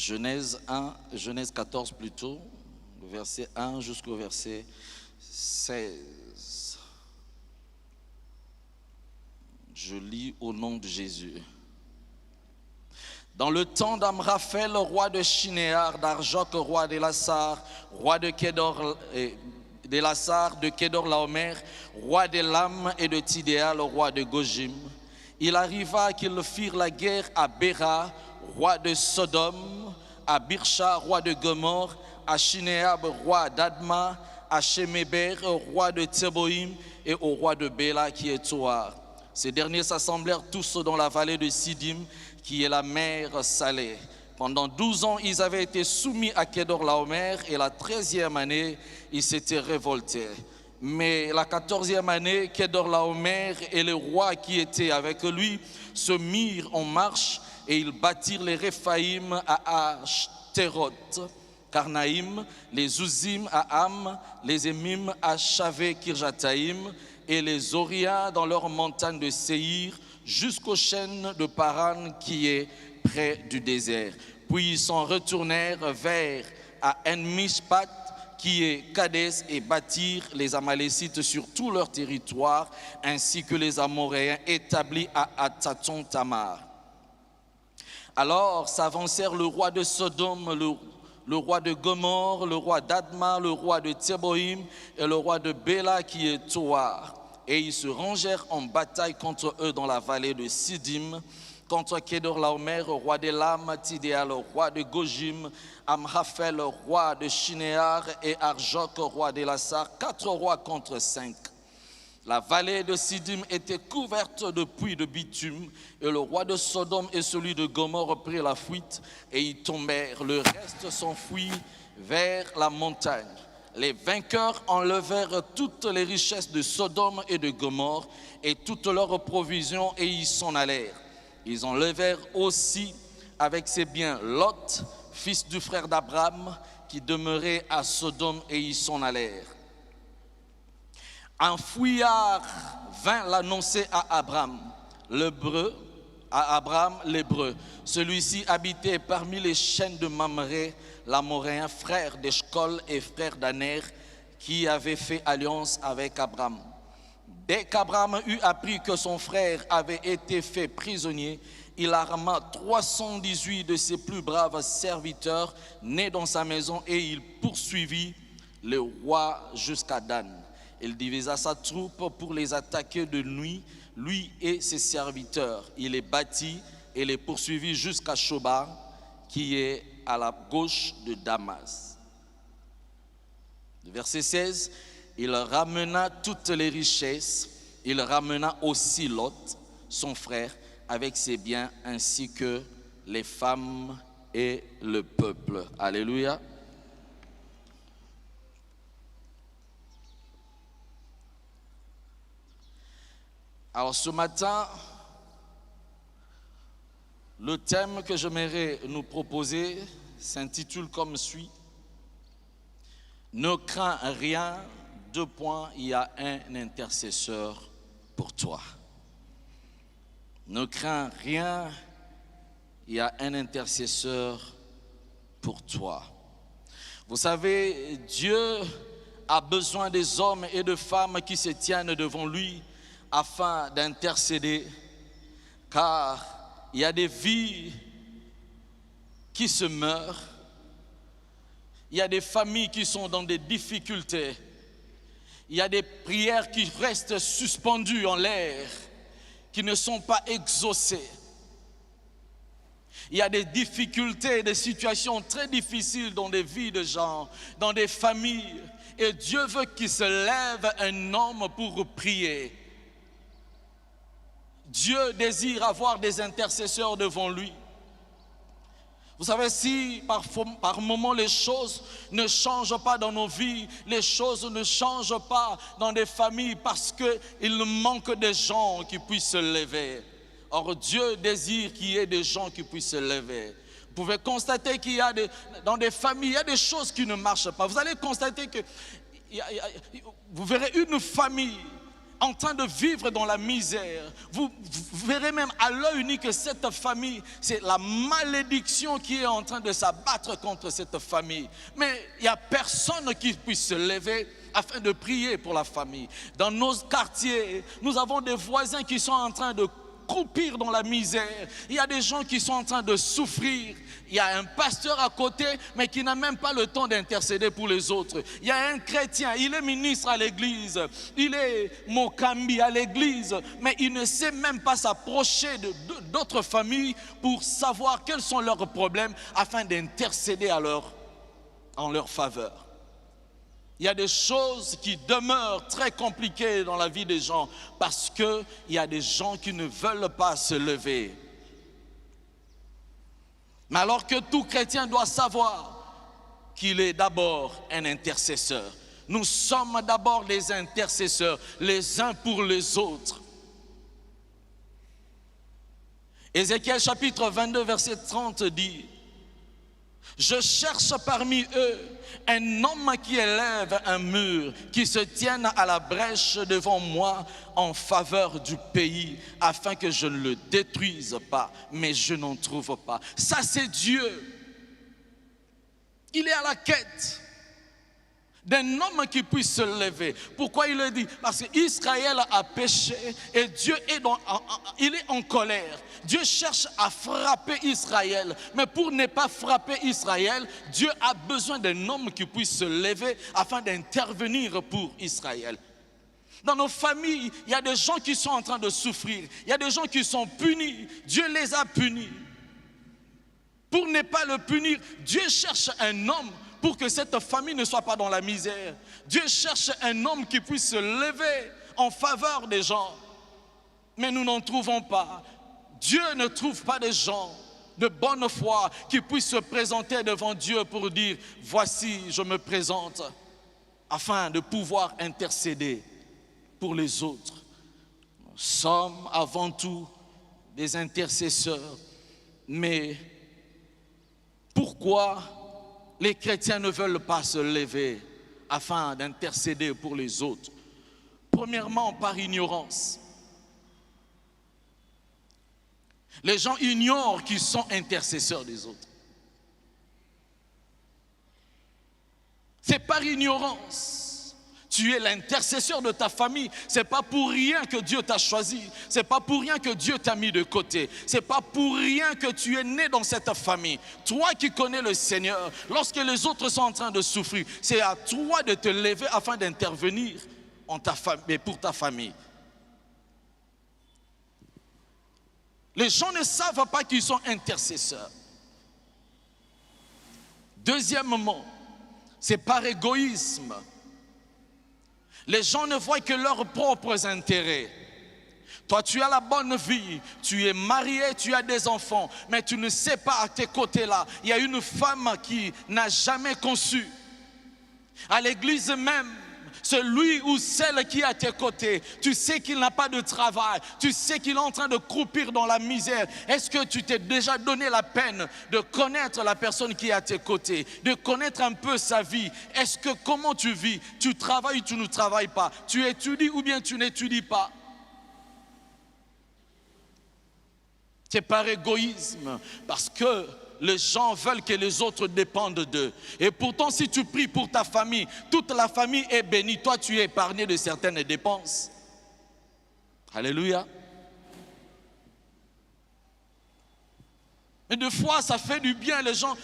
Genèse 1, Genèse 14 plutôt, verset 1 jusqu'au verset 16. Je lis au nom de Jésus. Dans le temps d'Amraphel, roi de Shinéar, d'Arjok, roi d'Elassar, roi de Kédor, d'Elassar, de Kédor-Laomer, roi d'Élam et de Tidéal, roi de Gojim, il arriva qu'ils firent la guerre à Béra, roi de Sodome, à Birsha, roi de Gomorre, à Shinéab, roi d'Adma, à Sheméber, roi de Tséboïm, et au roi de Béla qui est Toar. Ces derniers s'assemblèrent tous dans la vallée de Sidim, qui est la mer salée. Pendant 12 ans, ils avaient été soumis à Kédor-Laomer, et la 13e année, ils s'étaient révoltés. Mais la 14e année, Kédor-Laomer et les rois qui étaient avec lui se mirent en marche, et ils bâtirent les Réphaïm à Ashtéroth, Karnaïm, les Ouzim à Ham, les Émim à Chavé-Kirjataïm, et les Oria dans leur montagne de Séhir, jusqu'aux chênes de Paran qui est près du désert. Puis ils s'en retournèrent vers à En-Mishpat, qui est Kadès, et bâtirent les Amalécites sur tout leur territoire, ainsi que les Amoréens établis à Hatzaton-Tamar. Alors s'avancèrent le roi de Sodome, le roi de Gomorre, le roi d'Adma, le roi de Tséboïm et le roi de Béla qui est Toar. Et ils se rangèrent en bataille contre eux dans la vallée de Sidim, contre Kédor-Laomer, roi d'Élam, Tidéal, roi de Gojim, Amraphel, roi de Shinéar, et Arjok, roi d'Elassar, 4 rois contre 5. La vallée de Sidim était couverte de puits de bitume, et le roi de Sodome et celui de Gomorre prirent la fuite, et ils tombèrent. Le reste s'enfuit vers la montagne. Les vainqueurs enlevèrent toutes les richesses de Sodome et de Gomorre et toutes leurs provisions, et ils s'en allèrent. Ils enlevèrent aussi avec ses biens Lot, fils du frère d'Abraham, qui demeurait à Sodome, et ils s'en allèrent. Un fouillard vint l'annoncer à Abraham, l'Hébreu. Celui-ci habitait parmi les chaînes de Mamré, l'Amoréen, frère d'Eshcol et frère d'Aner, qui avait fait alliance avec Abraham. Dès qu'Abraham eut appris que son frère avait été fait prisonnier, il arma 318 de ses plus braves serviteurs nés dans sa maison, et il poursuivit le roi jusqu'à Dan. Il divisa sa troupe pour les attaquer de nuit, lui et ses serviteurs. Il les battit et les poursuivit jusqu'à Shoba, qui est à la gauche de Damas. Verset 16, il ramena toutes les richesses, il ramena aussi Lot, son frère, avec ses biens, ainsi que les femmes et le peuple. Alléluia. Alors ce matin, le thème que j'aimerais nous proposer s'intitule comme suit. Ne crains rien, il y a un intercesseur pour toi. Ne crains rien, il y a un intercesseur pour toi. Vous savez, Dieu a besoin des hommes et de femmes qui se tiennent devant lui afin d'intercéder, car il y a des vies qui se meurent, il y a des familles qui sont dans des difficultés, il y a des prières qui restent suspendues en l'air, qui ne sont pas exaucées. Il y a des difficultés, des situations très difficiles dans des vies de gens, dans des familles, et Dieu veut qu'il se lève un homme pour prier. Dieu désire avoir des intercesseurs devant lui. Vous savez, si par moment les choses ne changent pas dans nos vies, les choses ne changent pas dans des familles parce qu'il manque des gens qui puissent se lever. Or, Dieu désire qu'il y ait des gens qui puissent se lever. Vous pouvez constater qu'il y a dans des familles, il y a des choses qui ne marchent pas. Vous allez constater que vous verrez une famille, en train de vivre dans la misère. Vous verrez même à l'œil nu que cette famille, c'est la malédiction qui est en train de s'abattre contre cette famille. Mais il n'y a personne qui puisse se lever afin de prier pour la famille. Dans nos quartiers, nous avons des voisins qui sont en train de croupir dans la misère. Il y a des gens qui sont en train de souffrir. Il y a un pasteur à côté, mais qui n'a même pas le temps d'intercéder pour les autres. Il y a un chrétien, il est ministre à l'église, il est mokambi à l'église, mais il ne sait même pas s'approcher d'autres familles pour savoir quels sont leurs problèmes afin d'intercéder en leur faveur. Il y a des choses qui demeurent très compliquées dans la vie des gens parce qu'il y a des gens qui ne veulent pas se lever. Mais alors que tout chrétien doit savoir qu'il est d'abord un intercesseur. Nous sommes d'abord des intercesseurs, les uns pour les autres. Ézéchiel chapitre 22, verset 30 dit: je cherche parmi eux un homme qui élève un mur, qui se tienne à la brèche devant moi en faveur du pays, afin que je ne le détruise pas, mais je n'en trouve pas. Ça, c'est Dieu. Il est à la quête d'un homme qui puisse se lever. Pourquoi il le dit? Parce qu'Israël a péché et Dieu il est en colère. Dieu cherche à frapper Israël. Mais pour ne pas frapper Israël, Dieu a besoin d'un homme qui puisse se lever afin d'intervenir pour Israël. Dans nos familles, il y a des gens qui sont en train de souffrir. Il y a des gens qui sont punis. Dieu les a punis. Pour ne pas le punir, Dieu cherche un homme pour que cette famille ne soit pas dans la misère. Dieu cherche un homme qui puisse se lever en faveur des gens. Mais nous n'en trouvons pas. Dieu ne trouve pas des gens de bonne foi qui puissent se présenter devant Dieu pour dire: voici, je me présente, afin de pouvoir intercéder pour les autres. Nous sommes avant tout des intercesseurs. Mais pourquoi les chrétiens ne veulent pas se lever afin d'intercéder pour les autres? Premièrement, par ignorance. Les gens ignorent qu'ils sont intercesseurs des autres. C'est par ignorance. Tu es l'intercesseur de ta famille. C'est pas pour rien que Dieu t'a choisi. C'est pas pour rien que Dieu t'a mis de côté. C'est pas pour rien que tu es né dans cette famille. Toi qui connais le Seigneur, lorsque les autres sont en train de souffrir, c'est à toi de te lever afin d'intervenir pour ta famille. Les gens ne savent pas qu'ils sont intercesseurs. Deuxièmement, c'est par égoïsme. Les gens ne voient que leurs propres intérêts. Toi, tu as la bonne vie, tu es marié, tu as des enfants, mais tu ne sais pas à tes côtés là, il y a une femme qui n'a jamais conçu. À l'église même, celui ou celle qui est à tes côtés, tu sais qu'il n'a pas de travail, tu sais qu'il est en train de croupir dans la misère. Est-ce que tu t'es déjà donné la peine de connaître la personne qui est à tes côtés, de connaître un peu sa vie? Est-ce que comment tu vis? Tu travailles ou tu ne travailles pas? Tu étudies ou bien tu n'étudies pas? C'est par égoïsme, parce que les gens veulent que les autres dépendent d'eux. Et pourtant, si tu pries pour ta famille, toute la famille est bénie. Toi, tu es épargné de certaines dépenses. Alléluia. Et des fois, ça fait du bien. Les gens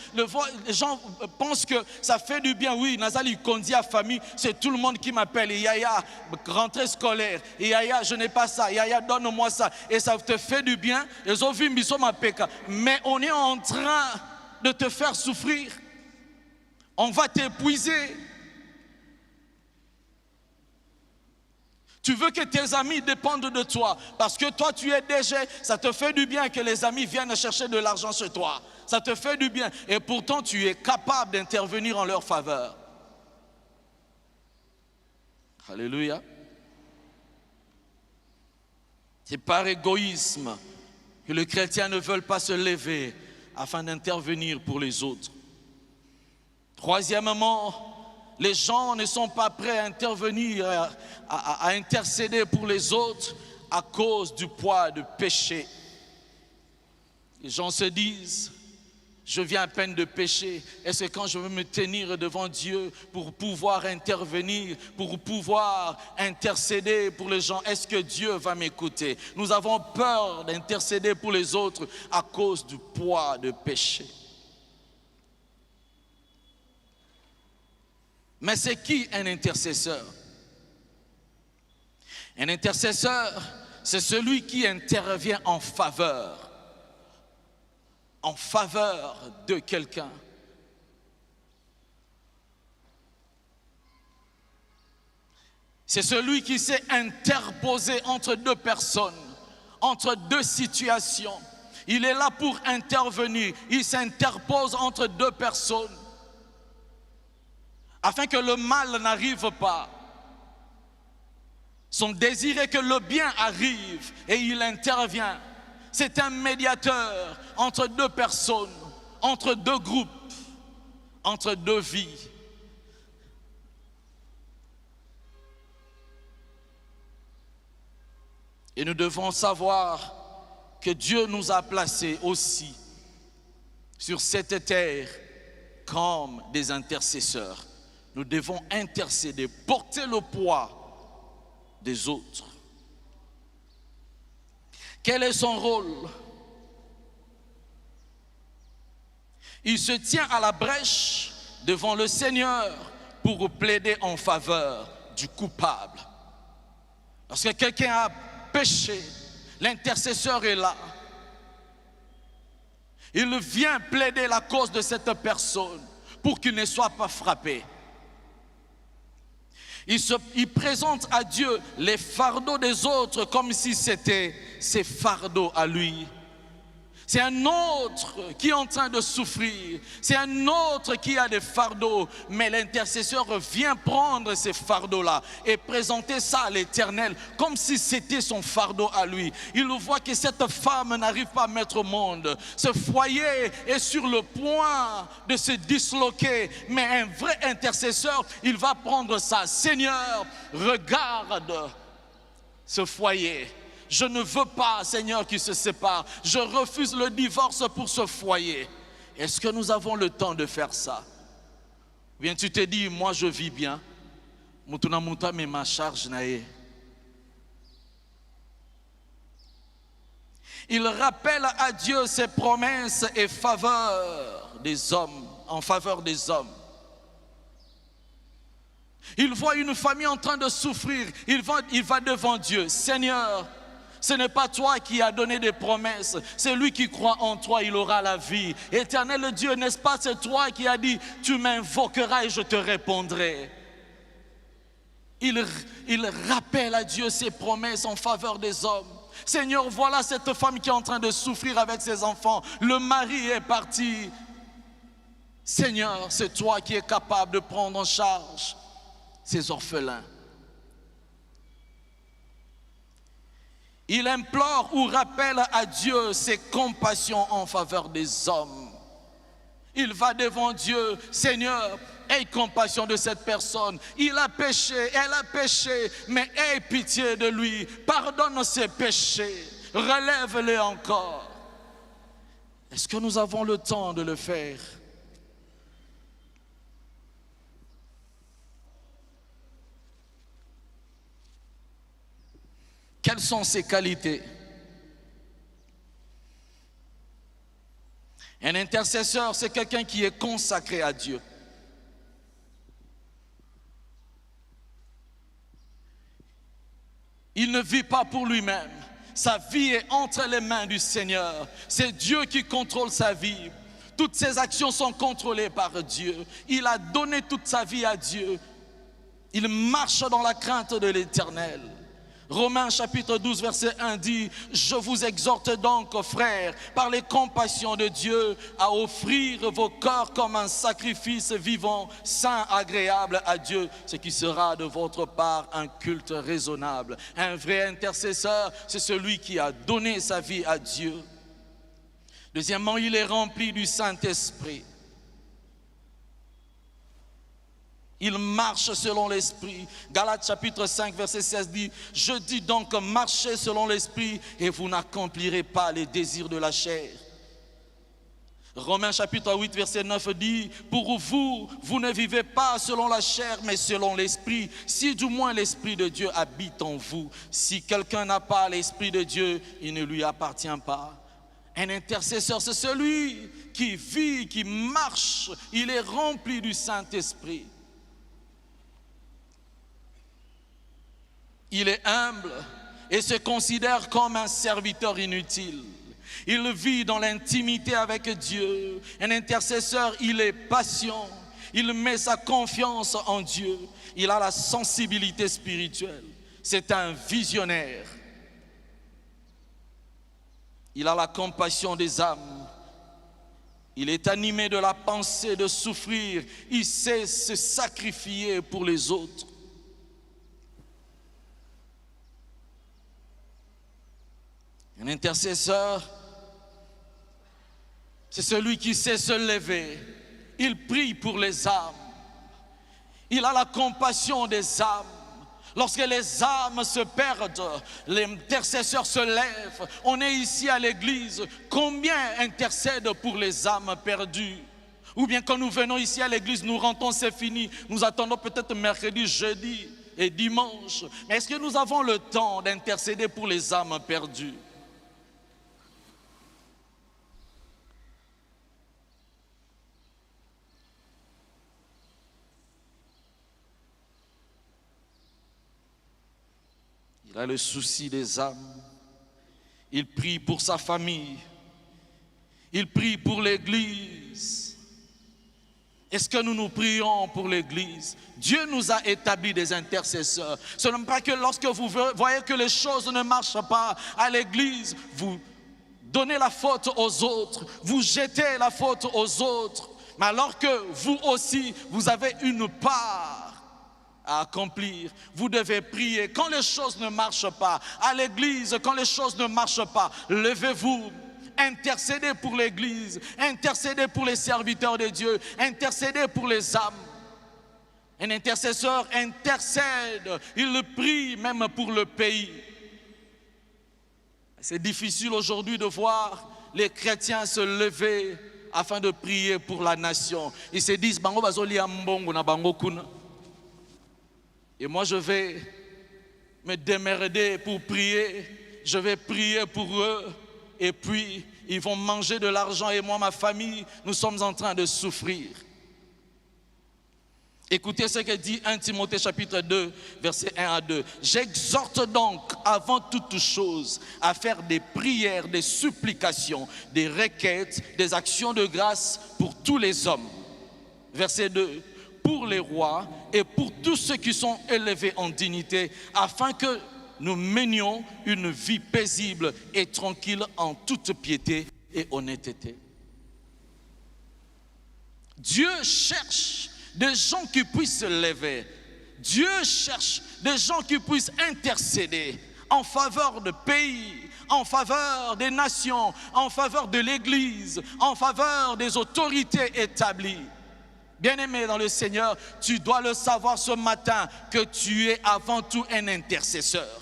pensent que ça fait du bien. Oui, Nazali Kondi à famille, c'est tout le monde qui m'appelle. Et Yaya, rentrée scolaire. Et Yaya, je n'ai pas ça. Yaya, donne-moi ça. Et ça te fait du bien. Mais on est en train de te faire souffrir. On va t'épuiser. Tu veux que tes amis dépendent de toi parce que toi tu es déjà, ça te fait du bien que les amis viennent chercher de l'argent chez toi. Ça te fait du bien et pourtant tu es capable d'intervenir en leur faveur. Alléluia. C'est par égoïsme que les chrétiens ne veulent pas se lever afin d'intervenir pour les autres. Troisièmement, les gens ne sont pas prêts à intervenir, à intercéder pour les autres à cause du poids du péché. Les gens se disent, je viens à peine de pécher. Est-ce que quand je veux me tenir devant Dieu pour pouvoir intervenir, pour pouvoir intercéder pour les gens, est-ce que Dieu va m'écouter? Nous avons peur d'intercéder pour les autres à cause du poids du péché. Mais c'est qui un intercesseur? Un intercesseur, c'est celui qui intervient en faveur de quelqu'un. C'est celui qui s'est interposé entre deux personnes, entre deux situations. Il est là pour intervenir. Il s'interpose entre deux personnes afin que le mal n'arrive pas. Son désir est que le bien arrive et il intervient. C'est un médiateur entre deux personnes, entre deux groupes, entre deux vies. Et nous devons savoir que Dieu nous a placés aussi sur cette terre comme des intercesseurs. Nous devons intercéder, porter le poids des autres. Quel est son rôle? Il se tient à la brèche devant le Seigneur pour plaider en faveur du coupable. Lorsque quelqu'un a péché, l'intercesseur est là. Il vient plaider la cause de cette personne pour qu'il ne soit pas frappé. Il présente à Dieu les fardeaux des autres comme si c'était ses fardeaux à lui. C'est un autre qui est en train de souffrir. C'est un autre qui a des fardeaux. Mais l'intercesseur vient prendre ces fardeaux-là et présenter ça à l'Éternel comme si c'était son fardeau à lui. Il voit que cette femme n'arrive pas à mettre au monde. Ce foyer est sur le point de se disloquer. Mais un vrai intercesseur, il va prendre ça. Seigneur, regarde ce foyer. Je ne veux pas, Seigneur, qu'il se sépare. Je refuse le divorce pour ce foyer. Est-ce que nous avons le temps de faire ça? Ou bien tu te dis, moi je vis bien. Mais ma charge nae. Il rappelle à Dieu ses promesses et faveurs des hommes, en faveur des hommes. Il voit une famille en train de souffrir. Il va devant Dieu. Seigneur, ce n'est pas toi qui as donné des promesses. C'est lui qui croit en toi, il aura la vie. Éternel Dieu, n'est-ce pas, c'est toi qui as dit, tu m'invoqueras et je te répondrai. Il rappelle à Dieu ses promesses en faveur des hommes. Seigneur, voilà cette femme qui est en train de souffrir avec ses enfants. Le mari est parti. Seigneur, c'est toi qui es capable de prendre en charge ces orphelins. Il implore ou rappelle à Dieu ses compassions en faveur des hommes. Il va devant Dieu, Seigneur, aie compassion de cette personne. Il a péché, elle a péché, mais aie pitié de lui. Pardonne ses péchés, relève-les encore. Est-ce que nous avons le temps de le faire? Quelles sont ses qualités? Un intercesseur, c'est quelqu'un qui est consacré à Dieu. Il ne vit pas pour lui-même. Sa vie est entre les mains du Seigneur. C'est Dieu qui contrôle sa vie. Toutes ses actions sont contrôlées par Dieu. Il a donné toute sa vie à Dieu. Il marche dans la crainte de l'Éternel. Romains chapitre 12 verset 1 dit, je vous exhorte donc, frères, par les compassions de Dieu, à offrir vos corps comme un sacrifice vivant, saint, agréable à Dieu, ce qui sera de votre part un culte raisonnable. Un vrai intercesseur, c'est celui qui a donné sa vie à Dieu. Deuxièmement, il est rempli du Saint-Esprit. Il marche selon l'esprit. Galates chapitre 5 verset 16 dit, je dis donc marchez selon l'esprit et vous n'accomplirez pas les désirs de la chair. Romains chapitre 8 verset 9 dit, pour vous, vous ne vivez pas selon la chair mais selon l'esprit, si du moins l'esprit de Dieu habite en vous. Si quelqu'un n'a pas l'esprit de Dieu, il ne lui appartient pas. Un intercesseur, c'est celui qui vit, qui marche, il est rempli du Saint-Esprit. Il est humble et se considère comme un serviteur inutile. Il vit dans l'intimité avec Dieu. Un intercesseur, il est patient. Il met sa confiance en Dieu. Il a la sensibilité spirituelle. C'est un visionnaire. Il a la compassion des âmes. Il est animé de la pensée de souffrir. Il sait se sacrifier pour les autres. Un intercesseur, c'est celui qui sait se lever. Il prie pour les âmes. Il a la compassion des âmes. Lorsque les âmes se perdent, l'intercesseur se lève. On est ici à l'église. Combien intercèdent pour les âmes perdues? Ou bien quand nous venons ici à l'église, nous rentrons, c'est fini. Nous attendons peut-être mercredi, jeudi et dimanche. Mais est-ce que nous avons le temps d'intercéder pour les âmes perdues? Il a le souci des âmes. Il prie pour sa famille. Il prie pour l'église. Est-ce que nous prions pour l'église? Dieu nous a établi des intercesseurs. Ce n'est pas que lorsque vous voyez que les choses ne marchent pas à l'église, vous donnez la faute aux autres, vous jetez la faute aux autres. Mais alors que vous aussi, vous avez une part à accomplir, vous devez prier. Quand les choses ne marchent pas, à l'église, quand les choses ne marchent pas, levez-vous, intercédez pour l'église, intercédez pour les serviteurs de Dieu, intercédez pour les âmes. Un intercesseur intercède, il prie même pour le pays. C'est difficile aujourd'hui de voir les chrétiens se lever afin de prier pour la nation. Ils se disent, bango bazoli ambongo na bango kuna. Et moi, je vais me démerder pour prier. Je vais prier pour eux. Et puis, ils vont manger de l'argent. Et moi, ma famille, nous sommes en train de souffrir. Écoutez ce que dit 1 Timothée chapitre 2, versets 1 à 2. J'exhorte donc, avant toute chose, à faire des prières, des supplications, des requêtes, des actions de grâce pour tous les hommes. Verset 2. Pour les rois et pour tous ceux qui sont élevés en dignité, afin que nous menions une vie paisible et tranquille en toute piété et honnêteté. Dieu cherche des gens qui puissent se lever. Dieu cherche des gens qui puissent intercéder en faveur de pays, en faveur des nations, en faveur de l'Église, en faveur des autorités établies. Bien-aimé dans le Seigneur, tu dois le savoir ce matin que tu es avant tout un intercesseur.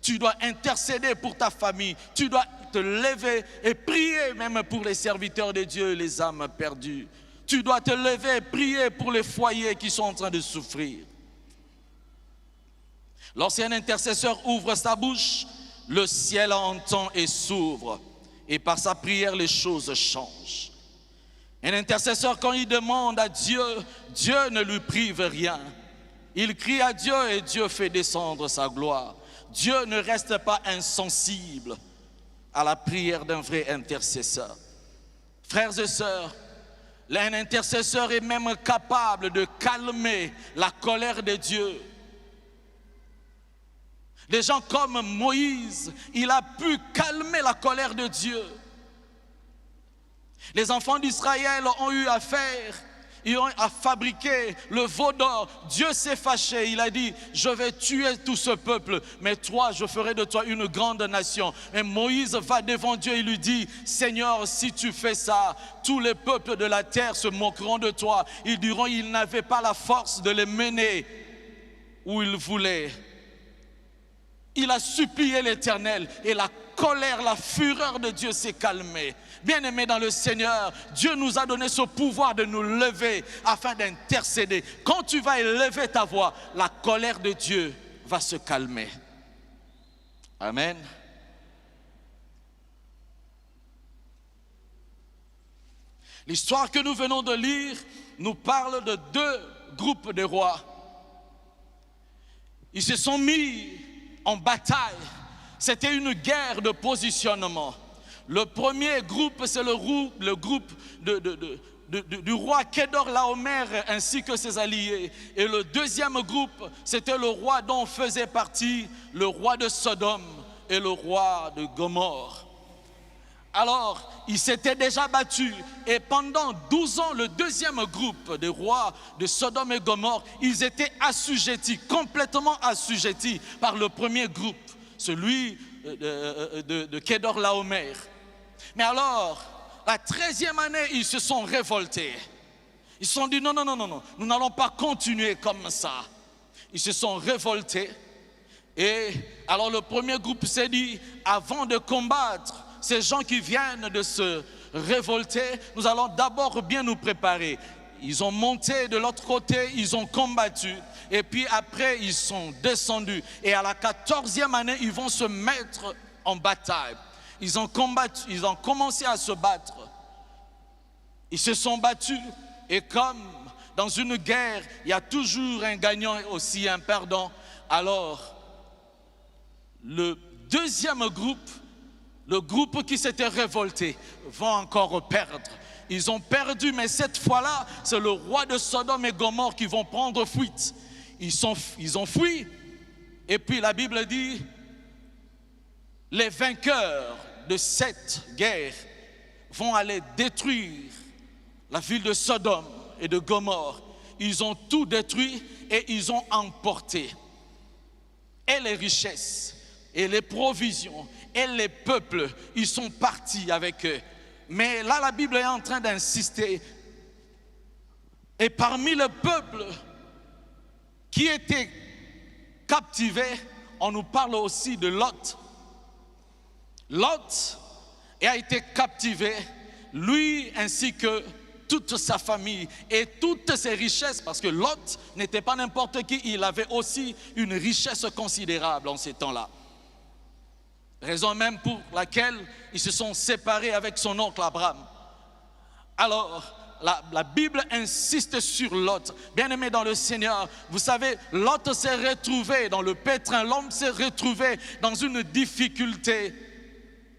Tu dois intercéder pour ta famille, tu dois te lever et prier même pour les serviteurs de Dieu et les âmes perdues. Tu dois te lever et prier pour les foyers qui sont en train de souffrir. Lorsqu'un intercesseur ouvre sa bouche, le ciel entend et s'ouvre. Et par sa prière, les choses changent. Un intercesseur, quand il demande à Dieu, Dieu ne lui prive rien. Il crie à Dieu et Dieu fait descendre sa gloire. Dieu ne reste pas insensible à la prière d'un vrai intercesseur. Frères et sœurs, un intercesseur est même capable de calmer la colère de Dieu. Des gens comme Moïse, il a pu calmer la colère de Dieu. Les enfants d'Israël ont eu affaire ils ont fabriqué le veau d'or. Dieu s'est fâché, il a dit, je vais tuer tout ce peuple, mais toi, je ferai de toi une grande nation. Et Moïse va devant Dieu et lui dit, Seigneur, si tu fais ça, tous les peuples de la terre se moqueront de toi. Ils diront, il n'avait pas la force de les mener où il voulait. Il a supplié l'Éternel et la colère, la fureur de Dieu s'est calmée. Bien-aimés dans le Seigneur, Dieu nous a donné ce pouvoir de nous lever afin d'intercéder. Quand tu vas élever ta voix, la colère de Dieu va se calmer. Amen. L'histoire que nous venons de lire nous parle de deux groupes de rois. Ils se sont mis en bataille. C'était une guerre de positionnement. Le premier groupe, c'est le groupe du roi Kedorlaomer ainsi que ses alliés. Et le deuxième groupe, c'était le roi dont faisait partie le roi de Sodome et le roi de Gomorrhe. Alors, ils s'étaient déjà battus et pendant 12 ans, le deuxième groupe des rois de Sodome et Gomorrhe, ils étaient assujettis, complètement assujettis par le premier groupe, celui de Kedorlaomer. Mais alors, la 13e année, ils se sont révoltés. Ils se sont dit non, nous n'allons pas continuer comme ça. Ils se sont révoltés. Et alors le premier groupe s'est dit, avant de combattre ces gens qui viennent de se révolter, nous allons d'abord bien nous préparer. Ils ont monté de l'autre côté, ils ont combattu. Et puis après, ils sont descendus. Et à la 14e année, ils vont se mettre en bataille. Ils ont combattu, ils ont commencé à se battre. Ils se sont battus. Et comme dans une guerre, il y a toujours un gagnant et aussi un perdant. Alors, le deuxième groupe, le groupe qui s'était révolté, va encore perdre. Ils ont perdu, mais cette fois-là, c'est le roi de Sodome et Gomorrhe qui vont prendre fuite. Ils ont fui. Et puis la Bible dit, les vainqueurs de cette guerre vont aller détruire la ville de Sodome et de Gomorrhe. Ils ont tout détruit et ils ont emporté et les richesses et les provisions et les peuples. Ils sont partis avec eux. Mais là, la Bible est en train d'insister. Et parmi le peuple qui était captivé, on nous parle aussi de Lot. Lot a été captivé, lui ainsi que toute sa famille et toutes ses richesses, parce que Lot n'était pas n'importe qui, il avait aussi une richesse considérable en ces temps-là. Raison même pour laquelle ils se sont séparés avec son oncle Abraham. Alors, la Bible insiste sur Lot. Bien-aimé dans le Seigneur, vous savez, Lot s'est retrouvé dans le pétrin, l'homme s'est retrouvé dans une difficulté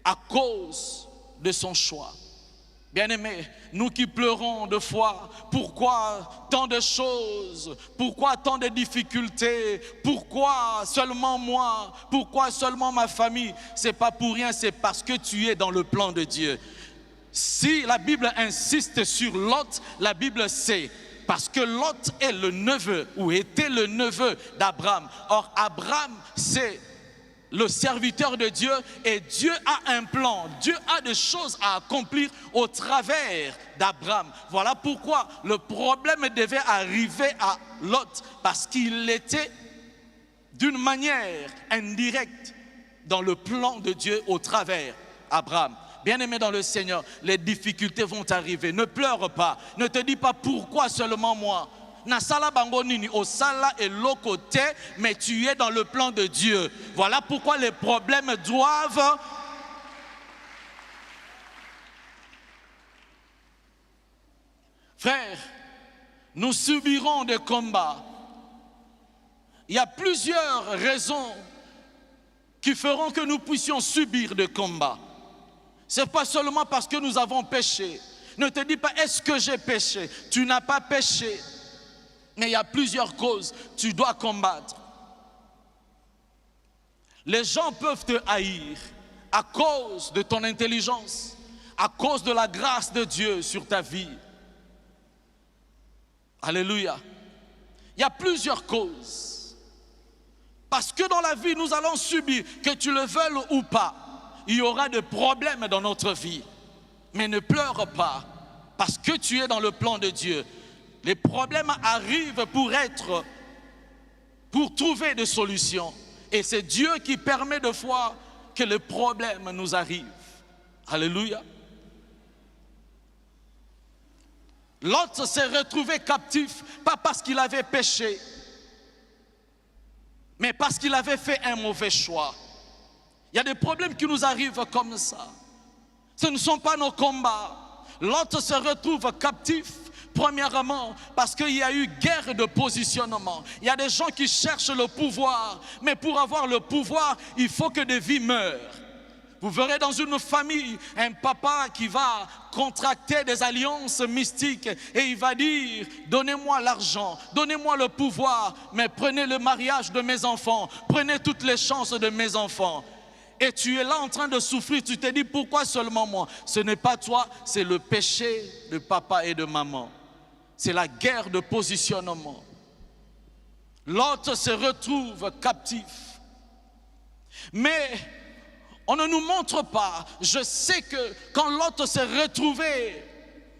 à cause de son choix. Bien-aimés, nous qui pleurons de foi, pourquoi tant de choses, pourquoi tant de difficultés, pourquoi seulement moi, pourquoi seulement ma famille? C'est pas pour rien, c'est parce que tu es dans le plan de Dieu. Si la Bible insiste sur Lot, la Bible sait, parce que Lot est le neveu, ou était le neveu d'Abraham. Or, Abraham, c'est le serviteur de Dieu, et Dieu a un plan, Dieu a des choses à accomplir au travers d'Abraham. Voilà pourquoi le problème devait arriver à Lot, parce qu'il était d'une manière indirecte dans le plan de Dieu au travers d'Abraham. Bien-aimé dans le Seigneur, les difficultés vont arriver. Ne pleure pas, ne te dis pas pourquoi seulement moi. Nasala bango nini osala et l'autre, mais tu es dans le plan de Dieu. Voilà pourquoi les problèmes doivent frères, nous subirons des combats. Il y a plusieurs raisons qui feront que nous puissions subir des combats. Ce n'est pas seulement parce que nous avons péché. Ne te dis pas, est-ce que j'ai péché? Tu n'as pas péché. Mais il y a plusieurs causes, tu dois combattre. Les gens peuvent te haïr à cause de ton intelligence, à cause de la grâce de Dieu sur ta vie. Alléluia. Il y a plusieurs causes. Parce que dans la vie, nous allons subir, que tu le veuilles ou pas, il y aura des problèmes dans notre vie. Mais ne pleure pas, parce que tu es dans le plan de Dieu. Les problèmes arrivent pour trouver des solutions. Et c'est Dieu qui permet de fois que les problèmes nous arrivent. Alléluia. Lot s'est retrouvé captif, pas parce qu'il avait péché, mais parce qu'il avait fait un mauvais choix. Il y a des problèmes qui nous arrivent comme ça. Ce ne sont pas nos combats. Lot se retrouve captif, premièrement, parce qu'il y a eu guerre de positionnement. Il y a des gens qui cherchent le pouvoir, mais pour avoir le pouvoir, il faut que des vies meurent. Vous verrez dans une famille un papa qui va contracter des alliances mystiques et il va dire: donnez-moi l'argent, donnez-moi le pouvoir, mais prenez le mariage de mes enfants, prenez toutes les chances de mes enfants. Et tu es là en train de souffrir, tu te dis: pourquoi seulement moi? Ce n'est pas toi, c'est le péché de papa et de maman. C'est la guerre de positionnement. L'autre se retrouve captif. Mais on ne nous montre pas. Je sais que quand l'autre s'est retrouvé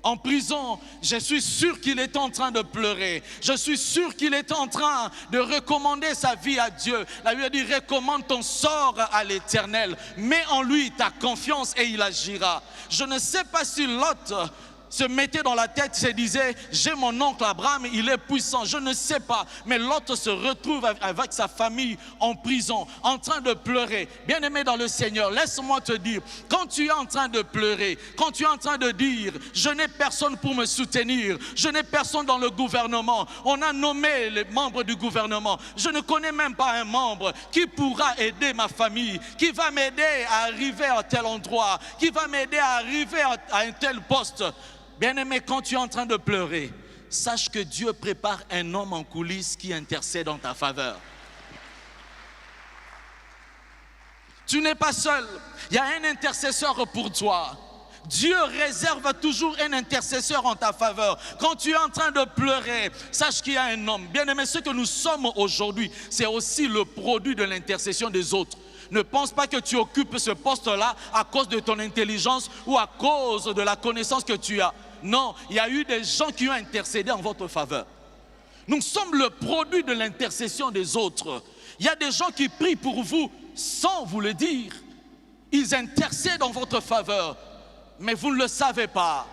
en prison, je suis sûr qu'il était en train de pleurer. Je suis sûr qu'il était en train de recommander sa vie à Dieu. La Bible dit: recommande ton sort à l'Éternel. Mets en lui ta confiance et il agira. Je ne sais pas si l'autre se mettait dans la tête, se disait: j'ai mon oncle Abraham, il est puissant. Je ne sais pas, mais l'autre se retrouve avec sa famille en prison, en train de pleurer. Bien-aimé dans le Seigneur, laisse-moi te dire, quand tu es en train de pleurer, quand tu es en train de dire: je n'ai personne pour me soutenir, je n'ai personne dans le gouvernement, on a nommé les membres du gouvernement, je ne connais même pas un membre qui pourra aider ma famille, qui va m'aider à arriver à tel endroit, qui va m'aider à arriver à un tel poste. Bien-aimé, quand tu es en train de pleurer, sache que Dieu prépare un homme en coulisses qui intercède en ta faveur. Tu n'es pas seul, il y a un intercesseur pour toi. Dieu réserve toujours un intercesseur en ta faveur. Quand tu es en train de pleurer, sache qu'il y a un homme. Bien-aimé, ce que nous sommes aujourd'hui, c'est aussi le produit de l'intercession des autres. Ne pense pas que tu occupes ce poste-là à cause de ton intelligence ou à cause de la connaissance que tu as. Non, il y a eu des gens qui ont intercédé en votre faveur. Nous sommes le produit de l'intercession des autres. Il y a des gens qui prient pour vous sans vous le dire. Ils intercèdent en votre faveur, mais vous ne le savez pas.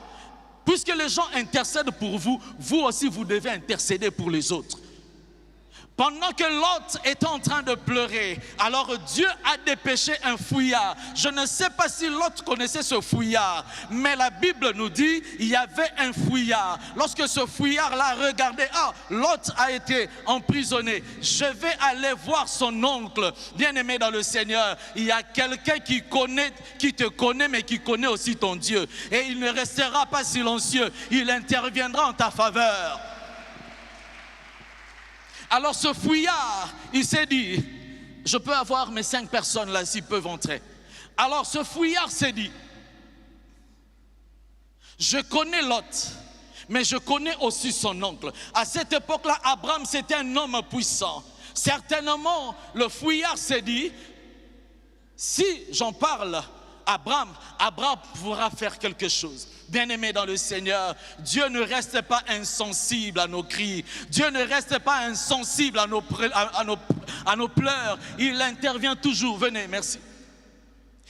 Puisque les gens intercèdent pour vous, vous aussi vous devez intercéder pour les autres. Pendant que Lot était en train de pleurer, alors Dieu a dépêché un fouillard. Je ne sais pas si Lot connaissait ce fouillard, mais la Bible nous dit qu'il y avait un fouillard. Lorsque ce fouillard-là regardait, Lot a été emprisonné, je vais aller voir son oncle. Bien-aimé dans le Seigneur, il y a quelqu'un qui te connaît, mais qui connaît aussi ton Dieu. Et il ne restera pas silencieux, il interviendra en ta faveur. Alors ce fouillard, il s'est dit: je peux avoir mes 5 personnes là s'ils peuvent entrer. Alors ce fouillard s'est dit: je connais Lot, mais je connais aussi son oncle. À cette époque-là, Abraham c'était un homme puissant. Certainement, le fouillard s'est dit: si j'en parle à Abraham pourra faire quelque chose. Bien-aimé dans le Seigneur, Dieu ne reste pas insensible à nos cris. Dieu ne reste pas insensible à nos pleurs. Il intervient toujours. Venez, merci.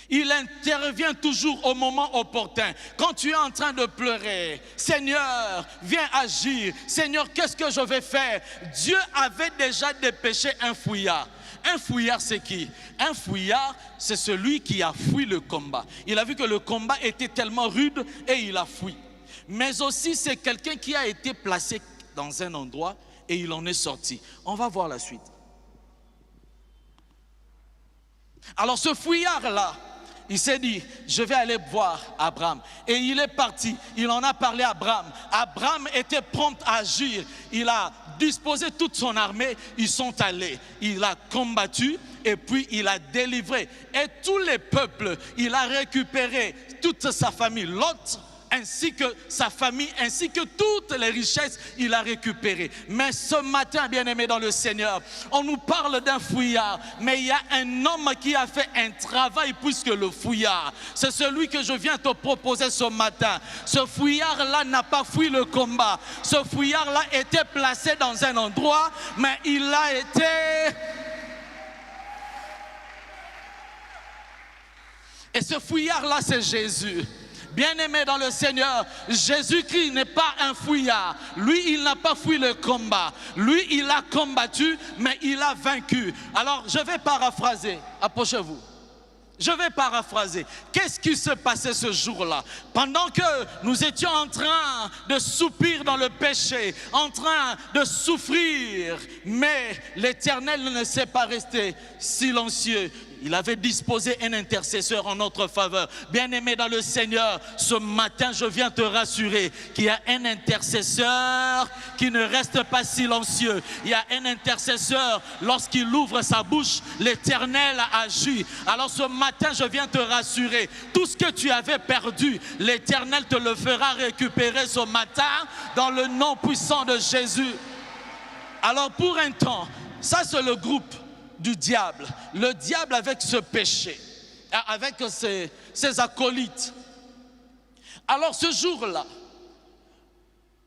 Il intervient toujours au moment opportun. Quand tu es en train de pleurer, Seigneur, viens agir. Seigneur, qu'est-ce que je vais faire? Dieu avait déjà dépêché un fouillard. Un fouillard, c'est qui? Un fouillard, c'est celui qui a fui le combat. Il a vu que le combat était tellement rude et il a fui. Mais aussi, c'est quelqu'un qui a été placé dans un endroit et il en est sorti. On va voir la suite. Alors ce fouillard-là, il s'est dit, je vais aller voir Abraham. Et il est parti, il en a parlé à Abraham. Abraham était prompt à agir. Il a disposé toute son armée, ils sont allés. Il a combattu et puis il a délivré. Et tous les peuples, il a récupéré toute sa famille. Lot ainsi que sa famille, ainsi que toutes les richesses, il a récupéré. Mais ce matin, bien-aimés dans le Seigneur, on nous parle d'un fouillard, mais il y a un homme qui a fait un travail plus que le fouillard. C'est celui que je viens te proposer ce matin. Ce fouillard-là n'a pas fui le combat. Ce fouillard-là était placé dans un endroit, mais il a été... Et ce fouillard-là, c'est Jésus. Bien-aimé dans le Seigneur, Jésus-Christ n'est pas un fouillard. Lui, il n'a pas fui le combat. Lui, il a combattu, mais il a vaincu. Alors, je vais paraphraser. Approchez-vous. Je vais paraphraser. Qu'est-ce qui se passait ce jour-là? Pendant que nous étions en train de soupir dans le péché, en train de souffrir, mais l'Éternel ne s'est pas resté silencieux. Il avait disposé un intercesseur en notre faveur. Bien-aimé dans le Seigneur, ce matin, je viens te rassurer qu'il y a un intercesseur qui ne reste pas silencieux. Il y a un intercesseur, lorsqu'il ouvre sa bouche, l'Éternel agit. Alors ce matin, je viens te rassurer. Tout ce que tu avais perdu, l'Éternel te le fera récupérer ce matin dans le nom puissant de Jésus. Alors pour un temps, ça c'est le groupe du diable. Le diable avec ce péché, avec ses acolytes. Alors ce jour-là,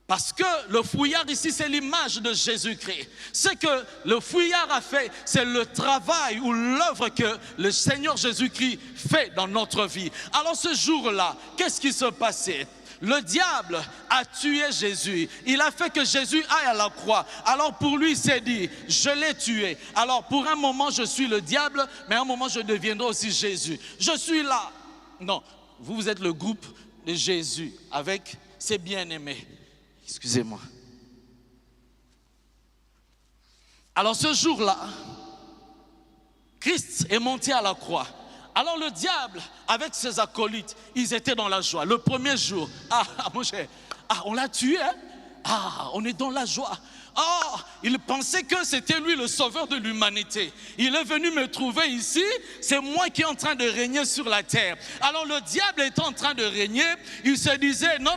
parce que le fouillard ici, c'est l'image de Jésus-Christ. Ce que le fouillard a fait, c'est le travail ou l'œuvre que le Seigneur Jésus-Christ fait dans notre vie. Alors ce jour-là, qu'est-ce qui se passait? Le diable a tué Jésus. Il a fait que Jésus aille à la croix. Alors pour lui, il s'est dit, je l'ai tué. Alors pour un moment, je suis le diable, mais à un moment, je deviendrai aussi Jésus. Je suis là. Non, vous êtes le groupe de Jésus avec ses bien-aimés. Excusez-moi. Alors ce jour-là, Christ est monté à la croix. Alors le diable, avec ses acolytes, ils étaient dans la joie. Le premier jour, mon cher, on l'a tué, hein? On est dans la joie. Il pensait que c'était lui le sauveur de l'humanité. Il est venu me trouver ici, c'est moi qui est en train de régner sur la terre. Alors le diable est en train de régner, il se disait, non,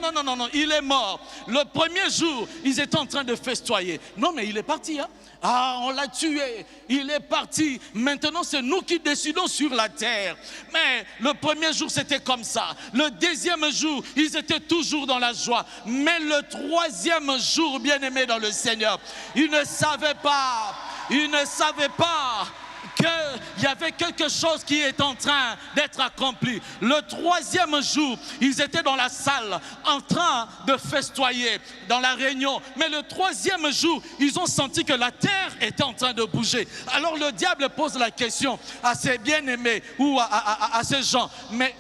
il est mort. Le premier jour, ils étaient en train de festoyer. Non, mais il est parti, hein? On l'a tué, il est parti. Maintenant, c'est nous qui décidons sur la terre. Mais le premier jour, c'était comme ça. Le deuxième jour, ils étaient toujours dans la joie. Mais le troisième jour, bien-aimé dans le Seigneur, ils ne savaient pas qu'il y avait quelque chose qui est en train d'être accompli. Le troisième jour, ils étaient dans la salle en train de festoyer dans la réunion. Mais le troisième jour, ils ont senti que la terre était en train de bouger. Alors le diable pose la question à ses bien-aimés ou à ces gens. Mais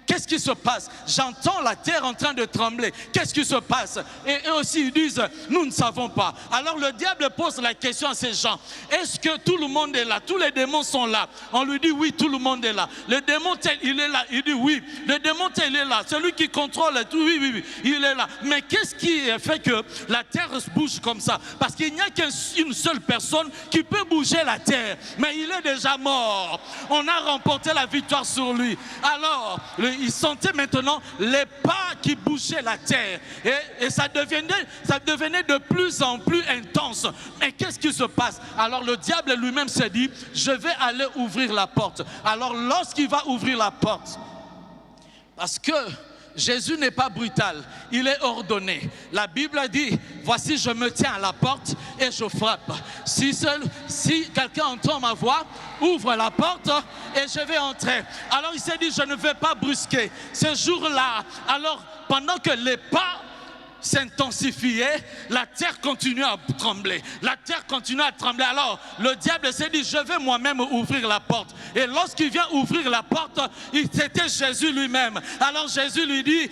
qu'est-ce qui se passe? J'entends la terre en train de trembler. Qu'est-ce qui se passe? Et eux aussi ils disent, nous ne savons pas. Alors le diable pose la question à ces gens. Est-ce que tout le monde est là? Tous les démons sont là. On lui dit oui, tout le monde est là. Le démon tel, il est là. Il dit oui. Le démon tel, il est là. Celui qui contrôle tout, oui, il est là. Mais qu'est-ce qui fait que la terre bouge comme ça? Parce qu'il n'y a qu'une seule personne qui peut bouger la terre. Mais il est déjà mort. On a remporté la victoire sur lui. Alors, il sentait maintenant les pas qui bougeaient la terre. Et ça devenait de plus en plus intense. Mais qu'est-ce qui se passe? Alors le diable lui-même s'est dit, je vais aller ouvrir la porte. Alors lorsqu'il va ouvrir la porte, parce que Jésus n'est pas brutal, il est ordonné. La Bible a dit, voici je me tiens à la porte et je frappe. Si quelqu'un entend ma voix, ouvre la porte et je vais entrer. Alors il s'est dit, je ne vais pas brusquer. Ce jour-là, alors pendant que les pas s'intensifiait, la terre continue à trembler. La terre continue à trembler. Alors, le diable s'est dit, je vais moi-même ouvrir la porte. Et lorsqu'il vient ouvrir la porte, c'était Jésus lui-même. Alors Jésus lui dit,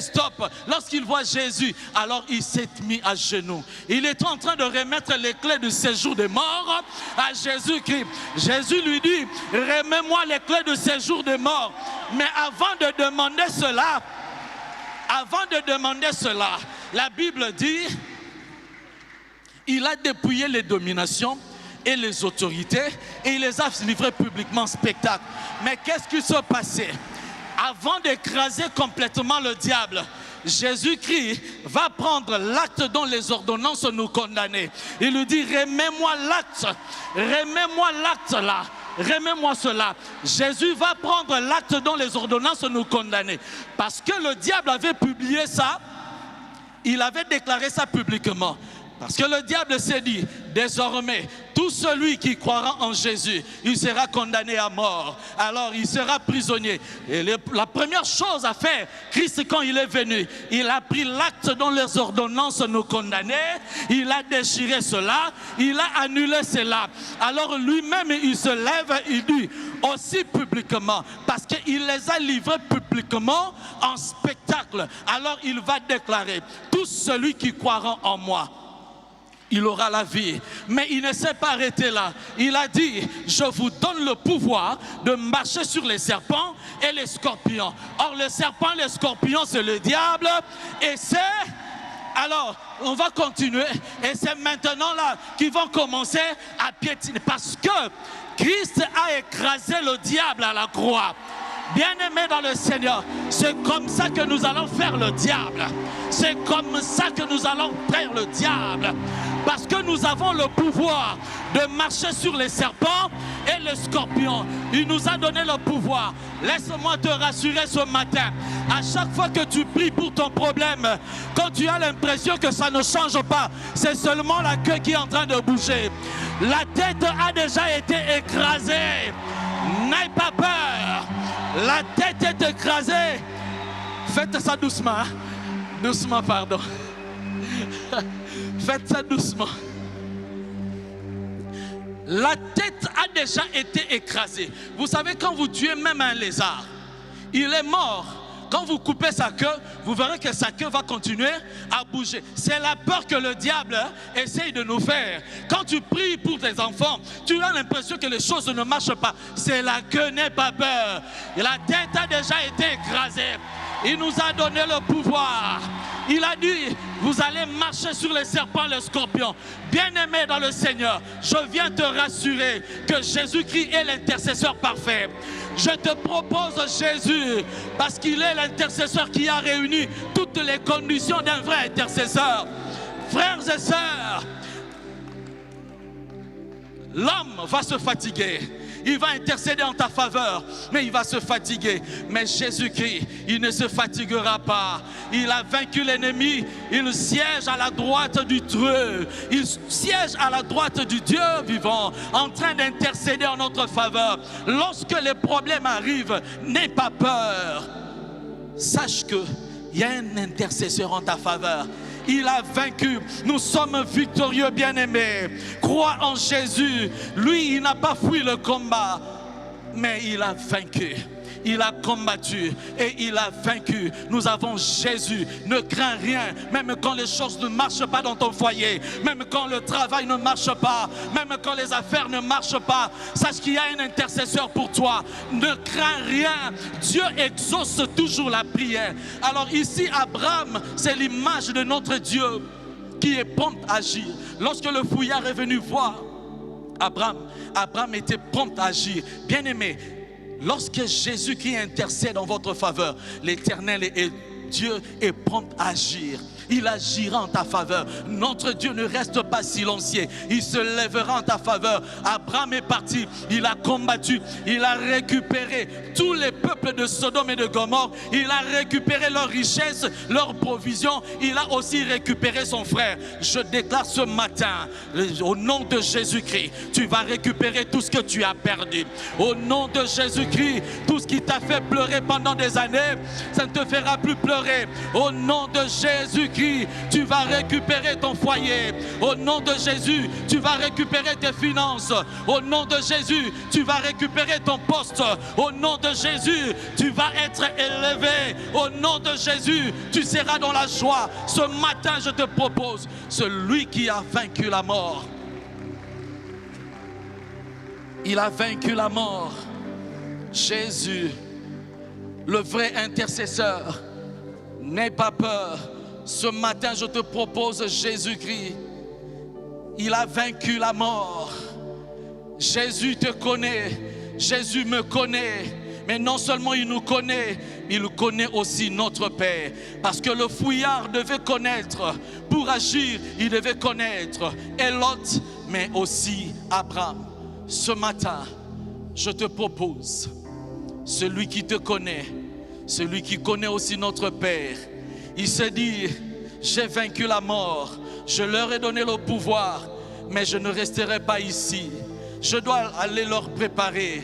stop. Lorsqu'il voit Jésus, alors il s'est mis à genoux. Il est en train de remettre les clés du séjour des morts à Jésus-Christ. Jésus lui dit, remets-moi les clés du séjour des morts. Mais avant de demander cela, la Bible dit, il a dépouillé les dominations et les autorités et il les a livrées publiquement en spectacle. Mais qu'est-ce qui se passait? avant d'écraser complètement le diable, Jésus-Christ va prendre l'acte dont les ordonnances nous condamnaient. Il lui dit, remets-moi l'acte là. Remets-moi cela. Jésus va prendre l'acte dont les ordonnances nous condamnaient. Parce que le diable avait publié ça, il avait déclaré ça publiquement. Parce que le diable s'est dit, désormais, tout celui qui croira en Jésus, il sera condamné à mort. Alors il sera prisonnier. Et la première chose à faire, Christ quand il est venu, il a pris l'acte dont les ordonnances nous condamnaient, il a déchiré cela, il a annulé cela. Alors lui-même il se lève, il dit aussi publiquement, parce qu'il les a livrés publiquement en spectacle. Alors il va déclarer, tout celui qui croira en moi, il aura la vie. Mais il ne s'est pas arrêté là. Il a dit, je vous donne le pouvoir de marcher sur les serpents et les scorpions. Or, les serpents et les scorpions, c'est le diable. Et c'est... Alors, on va continuer. Et c'est maintenant là qu'ils vont commencer à piétiner. Parce que Christ a écrasé le diable à la croix. Bien-aimés dans le Seigneur, c'est comme ça que nous allons faire le diable. C'est comme ça que nous allons faire le diable. Parce que nous avons le pouvoir de marcher sur les serpents et les scorpions. Il nous a donné le pouvoir. Laisse-moi te rassurer ce matin. À chaque fois que tu pries pour ton problème, quand tu as l'impression que ça ne change pas, c'est seulement la queue qui est en train de bouger. La tête a déjà été écrasée. N'aie pas peur. La tête est écrasée. Faites ça doucement. Hein? Doucement, pardon. Faites ça doucement. La tête a déjà été écrasée. Vous savez, quand vous tuez même un lézard, il est mort. Quand vous coupez sa queue, vous verrez que sa queue va continuer à bouger. C'est la peur que le diable essaye de nous faire. Quand tu pries pour tes enfants, tu as l'impression que les choses ne marchent pas. C'est la queue, n'aie pas peur. La tête a déjà été écrasée. Il nous a donné le pouvoir. Il a dit, vous allez marcher sur les serpents, les scorpions. Bien-aimé dans le Seigneur, je viens te rassurer que Jésus-Christ est l'intercesseur parfait. Je te propose Jésus parce qu'il est l'intercesseur qui a réuni toutes les conditions d'un vrai intercesseur. Frères et sœurs, l'homme va se fatiguer. Il va intercéder en ta faveur, mais il va se fatiguer. Mais Jésus-Christ, il ne se fatiguera pas. Il a vaincu l'ennemi. Il siège à la droite du Dieu. Il siège à la droite du Dieu vivant, en train d'intercéder en notre faveur. Lorsque les problèmes arrivent, n'aie pas peur. Sache qu'il y a un intercesseur en ta faveur. Il a vaincu. Nous sommes victorieux, bien-aimés. Crois en Jésus. Lui, il n'a pas fui le combat, mais il a vaincu. Il a combattu et il a vaincu. Nous avons Jésus. Ne crains rien, même quand les choses ne marchent pas dans ton foyer, même quand le travail ne marche pas, même quand les affaires ne marchent pas. Sache qu'il y a un intercesseur pour toi. Ne crains rien. Dieu exauce toujours la prière. Alors ici, Abraham, c'est l'image de notre Dieu qui est prompt à agir. Lorsque le fouillard est venu voir Abraham était prompt à agir. Bien-aimé, lorsque Jésus-Christ intercède en votre faveur, l'Éternel est Dieu est prompt à agir. Il agira en ta faveur. Notre Dieu ne reste pas silencieux. Il se lèvera en ta faveur. Abraham est parti. Il a combattu. Il a récupéré tous les peuples de Sodome et de Gomorrhe. Il a récupéré leurs richesses, leurs provisions. Il a aussi récupéré son frère. Je déclare ce matin, au nom de Jésus-Christ, tu vas récupérer tout ce que tu as perdu. Au nom de Jésus-Christ, tout ce qui t'a fait pleurer pendant des années, ça ne te fera plus pleurer. Au nom de Jésus-Christ, tu vas récupérer ton foyer. Au nom de Jésus, tu vas récupérer tes finances. Au nom de Jésus, tu vas récupérer ton poste. Au nom de Jésus, tu vas être élevé. Au nom de Jésus, tu seras dans la joie. Ce matin, je te propose celui qui a vaincu la mort. Il a vaincu la mort. Jésus, le vrai intercesseur. N'aie pas peur. Ce matin, je te propose Jésus-Christ. Il a vaincu la mort. Jésus te connaît. Jésus me connaît. Mais non seulement il nous connaît, il connaît aussi notre Père. Parce que le fouillard devait connaître, pour agir, il devait connaître Lot, mais aussi Abraham. Ce matin, je te propose, celui qui te connaît, celui qui connaît aussi notre Père, il se dit, j'ai vaincu la mort, je leur ai donné le pouvoir, mais je ne resterai pas ici. Je dois aller leur préparer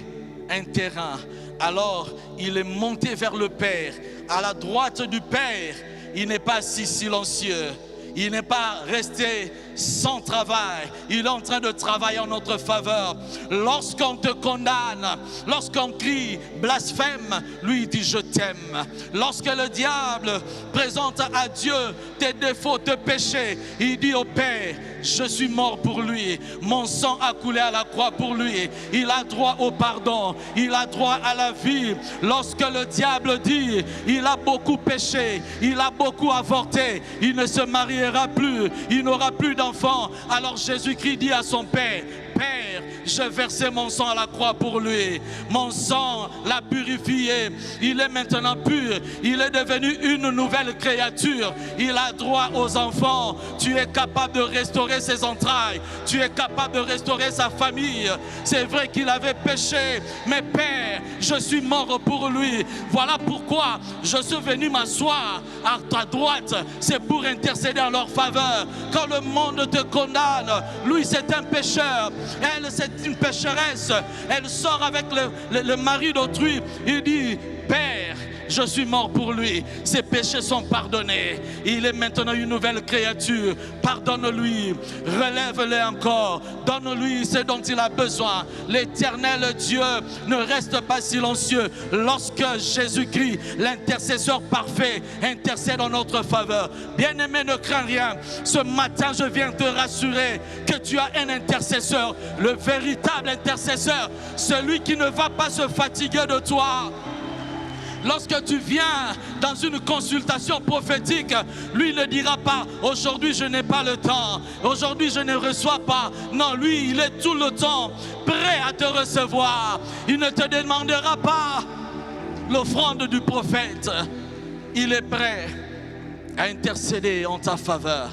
un terrain. Alors, il est monté vers le Père. À la droite du Père, il n'est pas si silencieux. Il n'est pas resté sans travail. Il est en train de travailler en notre faveur. Lorsqu'on te condamne, lorsqu'on crie blasphème, lui il dit je t'aime. Lorsque le diable présente à Dieu tes défauts, tes péchés, il dit au Père, je suis mort pour lui. Mon sang a coulé à la croix pour lui. Il a droit au pardon. Il a droit à la vie. Lorsque le diable dit, il a beaucoup péché, il a beaucoup avorté, il ne se mariera plus, il n'aura plus d'enfants. Alors Jésus-Christ dit à son Père, Père, je versais mon sang à la croix pour lui. Mon sang l'a purifié. Il est maintenant pur. Il est devenu une nouvelle créature. Il a droit aux enfants. Tu es capable de restaurer ses entrailles. Tu es capable de restaurer sa famille. C'est vrai qu'il avait péché, mais Père, je suis mort pour lui. Voilà pourquoi je suis venu m'asseoir à ta droite. C'est pour intercéder en leur faveur. Quand le monde te condamne, lui c'est un pécheur. Elle, c'est une pécheresse. Elle sort avec le mari d'autrui. Il dit, Père, je suis mort pour lui. Ses péchés sont pardonnés. Il est maintenant une nouvelle créature. Pardonne-lui. Relève-le encore. Donne-lui ce dont il a besoin. L'Éternel Dieu ne reste pas silencieux. Lorsque Jésus-Christ, l'intercesseur parfait, intercède en notre faveur. Bien-aimé, ne crains rien. Ce matin, je viens te rassurer que tu as un intercesseur. Le véritable intercesseur. Celui qui ne va pas se fatiguer de toi. Lorsque tu viens dans une consultation prophétique, lui ne dira pas « Aujourd'hui je n'ai pas le temps, aujourd'hui je ne reçois pas ». Non, lui il est tout le temps prêt à te recevoir. Il ne te demandera pas l'offrande du prophète. Il est prêt à intercéder en ta faveur.